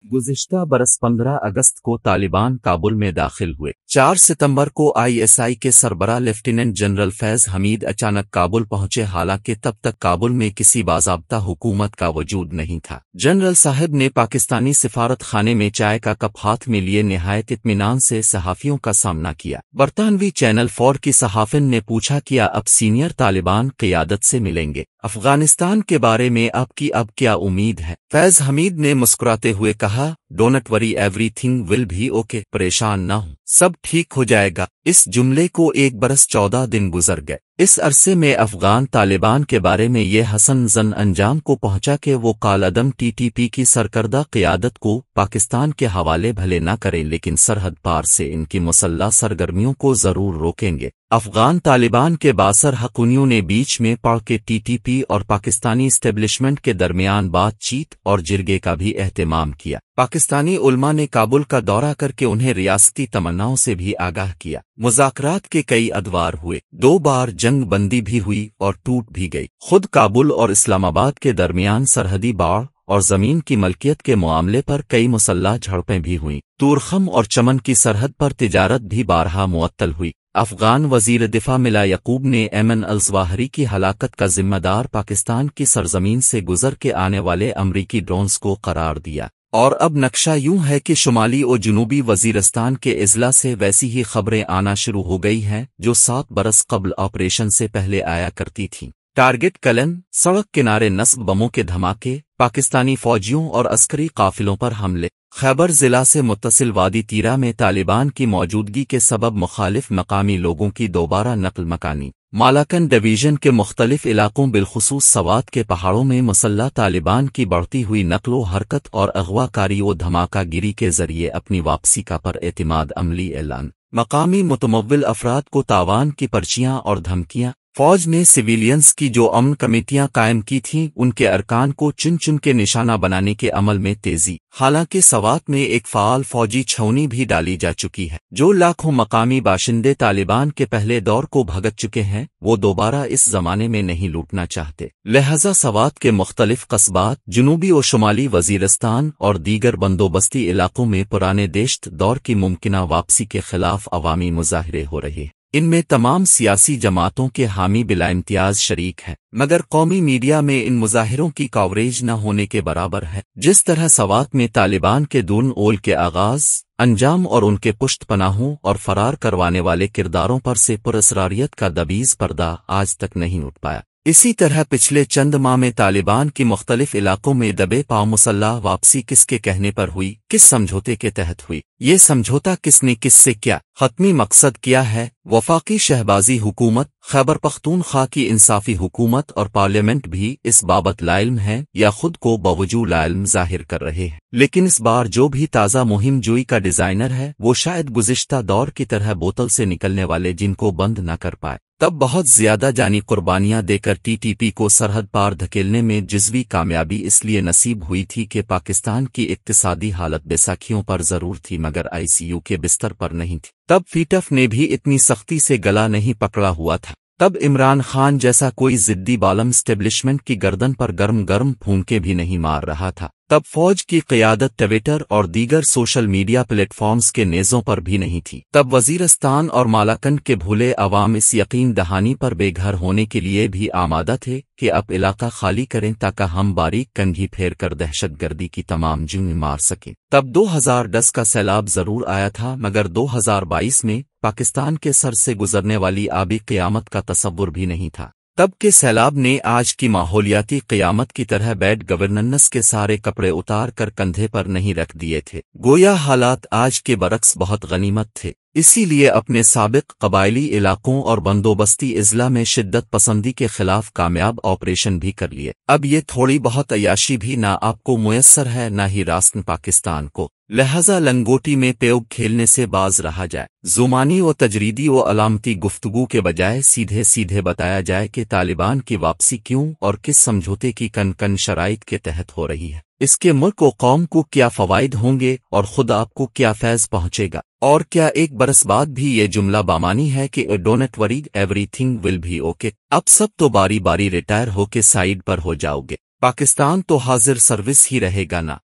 गुज़िश्ता बरस 15 अगस्त को तालिबान काबुल में दाखिल हुए। 4 सितंबर को आईएसआई के सरबराह लेफ्टिनेंट जनरल फैज़ हमीद अचानक काबुल पहुंचे, हालांकि तब तक काबुल में किसी बाज़ाब्ता हुकूमत का वजूद नहीं था। जनरल साहब ने पाकिस्तानी सिफारत खाने में चाय का कप हाथ में लिए निहायत इत्मीनान से सहाफ़ियों का सामना किया। बरतानवी चैनल 4 की सहाफ़िन ने पूछा, क्या अब सीनियर तालिबान क़ियादत से मिलेंगे? अफगानिस्तान के बारे में आपकी अब क्या उम्मीद है? फैज़ हमीद ने मुस्कुराते हुए कहा, don't worry, everything will be okay. परेशान न हो, सब ठीक हो जाएगा। इस जुमले को 1 बरस 14 दिन गुजर गए। इस अरसे में अफगान तालिबान के बारे में ये हसन जन अंजाम को पहुंचा कि वो कालअदम टीटीपी की सरकर्दा क़ियादत को पाकिस्तान के हवाले भले न करें, लेकिन सरहद पार से इनकी मुसल्लह सरगर्मियों को जरूर रोकेंगे। अफगान तालिबान के बासर हकूनियों ने बीच में पड़ के टीटीपी और पाकिस्तानी इस्टेब्लिशमेंट के दरमियान बातचीत और जिरगे का भी एहतमाम किया। पाकिस्तानी उलमा ने काबुल का दौरा करके उन्हें रियासती तमन्नाओं से भी आगाह किया। मुज़ाकरात के कई अदवार हुए, 2 बार जंग बंदी भी हुई और टूट भी गई। खुद काबुल और इस्लामाबाद के दरमियान सरहदी बाड़ और जमीन की मलकियत के मामले पर कई मुसल्लह झड़पें भी हुईं। तूरखम और चमन की सरहद पर तिजारत भी बारहा मुअत्तल हुई। अफगान वजीर दिफा मिला यकूब ने ऐमन अल-ज़वाहिरी की हलाकत का जिम्मेदार पाकिस्तान की सरजमीन से गुजर के आने वाले अमरीकी ड्रोन्स को करार दिया। और अब नक्शा यूं है कि शुमाली और जनूबी वजीरिस्तान के इजला से वैसी ही खबरें आना शुरू हो गई हैं जो 7 बरस कबल ऑपरेशन से पहले आया करती थीं। टारगेट कलन, सड़क किनारे नस्ब बमों के धमाके, पाकिस्तानी फौजियों और अस्करी काफिलों पर हमले। खैबर जिला से मुत्तसिल वादी तीरा में तालिबान की मौजूदगी के सबब मुखालिफ मकामी लोगों की दोबारा नकल मकानी। मालाकन डिवीजन के मुख्तलिफ इलाकों बिलखुसूस सवात के पहाड़ों में मुसल्लह तालिबान की बढ़ती हुई नकलो हरकत और अगवाकारी व धमाका गिरी के जरिए अपनी वापसी का पर एतमाद अमली ऐलान। मकामी मुतमव्विल अफराद को तावान की पर्चियां और धमकियां। फौज ने सिविलियंस की जो अमन कमेटियां कायम की थीं, उनके अरकान को चुन चुन के निशाना बनाने के अमल में तेजी। हालांकि सवात में एक फ़ाल फौजी छावनी भी डाली जा चुकी है। जो लाखों मकामी बाशिंदे तालिबान के पहले दौर को भगत चुके हैं, वो दोबारा इस जमाने में नहीं लूटना चाहते। लिहाजा सवात के मुख्तलिफ कस्बात, जनूबी और शुमाली वजीरिस्तान और दीगर बंदोबस्ती इलाकों में पुराने देश्त दौर की मुमकिना वापसी के खिलाफ अवामी मुजाहिरे हो रहे हैं। इनमें तमाम सियासी जमातों के हामी बिला इम्तियाज शरीक हैं, मगर कौमी मीडिया में इन मुजाहिरों की कवरेज न होने के बराबर है। जिस तरह सवात में तालिबान के दून ओल के आगाज, अंजाम और उनके पुश्त पनाहों और फरार करवाने वाले किरदारों पर से पुरअसरारियत का दबीज पर्दा आज तक नहीं उठ पाया, इसी तरह पिछले चंद माह में तालिबान की मुख्तलिफ इलाकों में दबे पांव मुसल्लह वापसी किसके कहने पर हुई, किस समझौते के तहत हुई, ये समझौता किसने किससे क्या, खत्मी मकसद क्या है। वफाकी शहबाजी हुकूमत, खैबर पख्तूनख्वा की इंसाफी हुकूमत और पार्लियामेंट भी इस बाबत लाइल्म हैं या खुद को बावजूद लाइल्म जाहिर कर रहे हैं। लेकिन इस बार जो भी ताज़ा मुहिम जोई का डिजाइनर है, वो शायद गुज़िश्ता दौर की तरह बोतल से निकलने वाले जिनको बंद न कर पाए। तब बहुत ज्यादा जानी कुर्बानियां देकर टीटीपी को सरहद पार धकेलने में जिज़वी कामयाबी इसलिए नसीब हुई थी कि पाकिस्तान की इक्तिसादी हालत बैसाखियों पर जरूर थी, मगर आईसीयू के बिस्तर पर नहीं थी। तब फीटफ ने भी इतनी सख्ती से गला नहीं पकड़ा हुआ था। तब इमरान खान जैसा कोई जिद्दी बालम स्टेब्लिशमेंट की गर्दन पर गर्म गर्म फूंके भी नहीं मार रहा था। तब फौज की क़ियादत ट्विटर और दीगर सोशल मीडिया प्लेटफॉर्म्स के नेज़ों पर भी नहीं थी। तब वजीरिस्तान और मालाकंड के भूले अवाम इस यकीन दहानी पर बेघर होने के लिए भी आमादा थे कि अब इलाका खाली करें ताकि हम बारीक कंघी फेर कर दहशतगर्दी की तमाम जुएं मार सकें। तब 2010 का सैलाब जरूर आया था, मगर 2022 में पाकिस्तान के सर से गुजरने वाली आबी क़यामत का तसव्वुर भी नहीं था। तब के सैलाब ने आज की माहौलियाती क़यामत की तरह बैड गवर्नेंस के सारे कपड़े उतार कर कंधे पर नहीं रख दिए थे। गोया हालात आज के बरक्स बहुत गनीमत थे। इसीलिए अपने साबिक कबायली इलाकों और बंदोबस्ती इजला में शिद्दत पसंदी के खिलाफ कामयाब ऑपरेशन भी कर लिए। अब ये थोड़ी बहुत अयाशी भी ना आपको मुयस्सर है, ना ही रास्न पाकिस्तान को। लिहाजा लंगोटी में पेयोग खेलने से बाज रहा जाए। जुमानी व तजरीदी व अलामती गुफ्तगू के बजाय सीधे सीधे बताया जाए कि तालिबान की वापसी क्यों और किस समझौते की कन कन शराइत के तहत हो रही है, इसके मुल्क व कौम को क्या फ़वाइद होंगे और खुद आपको क्या फैज़ पहुंचेगा। और क्या 1 बरस बाद भी ये जुमला बामानी है कि don't worry, everything will be okay. अब सब तो बारी बारी रिटायर होके साइड पर हो जाओगे, पाकिस्तान तो हाजिर सर्विस ही रहेगा ना।